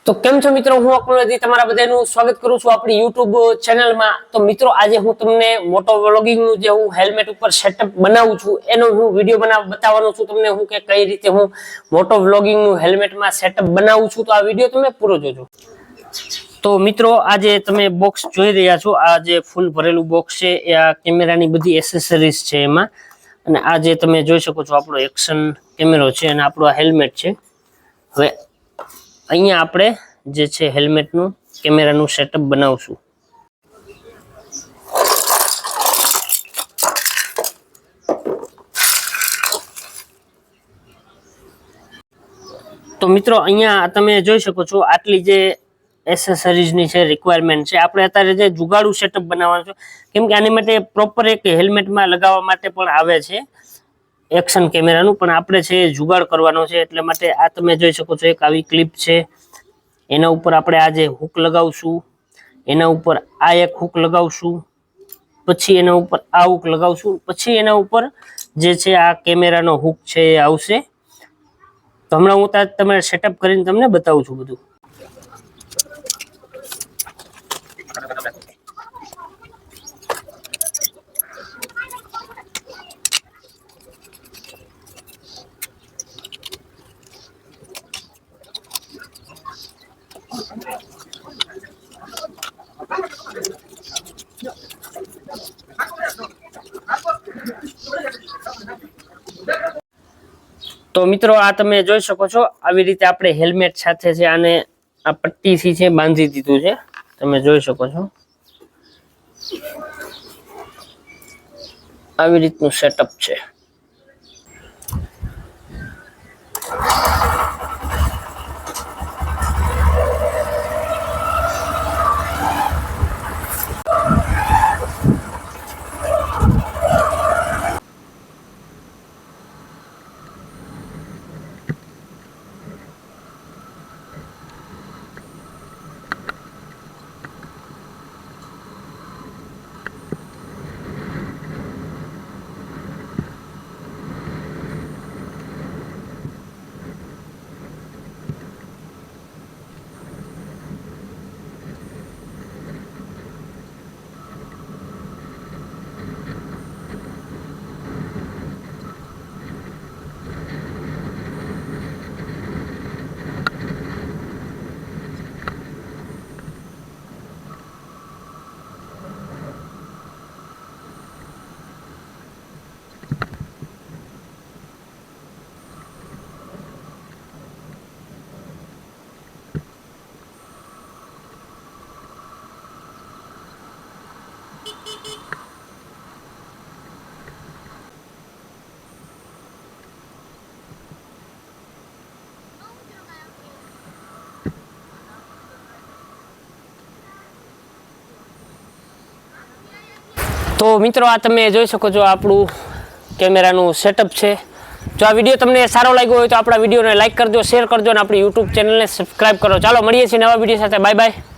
तो केम छो मित्रों हूँ अकुलजी तमारा बधाईनुं स्वागत करूं छुं आपणी YouTube चेनल में। तो मित्रों आज हूँ तमने मोटो व्लॉगिंग नु जे हूँ हेल्मेट ऊपर सेटअप बनावुं छुं एनो हूँ विडियो बताववानो छुं तमने हूँ के कई रीते हूँ मोटो व्लॉगिंग नु हेल्मेट में सेटअप बनावुं छुं। तो आ विडियो तमे पूरो जोजो। तो मित्रों आज तमे बॉक्स जोई रह्या छो, आ जे फूल भरेलुं बॉक्स छे ए आ केमेरानी बधी एसेसरीज छे एमां। अने आ जे तमे जोई शको छो आपणो एक्शन केमेरो छे अने आपणो हेल्मेट छे। हवे अहींया आपणे जे छे हेल्मेट नु केमेरानु सेटअप बनावशुं। तो मित्रों अहींया तमे जोई शको छो आटली जे एसेसरीज नी छे रिक्वायरमेंट छे। आपणे अत्यारे जे जुगाड़ू सेटअप बनावવાનો छे केम के आनी माटे प्रोपर एक हेल्मेट में लगाववा माटे पण आवे छे एक्शन केमेरानु, पण आपणे छे जुगाड़ करवानो छे એટલે માટે આ તમે જોઈ શકો છો એક આવી ક્લિપ છે। એના ઉપર આપણે આ જે હુક લગાવશું, એના ઉપર આ એક હુક લગાવશું, પછી એના ઉપર આ હુક લગાવશું, પછી એના ઉપર જે છે આ કેમેરાનો હુક છે એ આવશે। તો હમણાં હું તમારે સેટઅપ કરીને તમને બતાવું છું બધું। तो मित्रों आ तमे जोई शको छो आवी रीते आपणे हेल्मेट साथे छे आने आ पट्टी थी छे बांधी दीधुं छे। तमे जोई शको छो आवी रीतनुं सेटअप छे। तो मित्रों आ तमे जोई शको छो आपणुं केमेरानुं सेटअप छे। जो आ विडियो तमने सारो लाग्यो होय तो आपणा विडियोने लाइक करजो, शेर करजो अने आपणी YouTube चेनलने सब्सक्राइब करो। चालो मळीए छीए नवा विडियो साथे। Bye bye.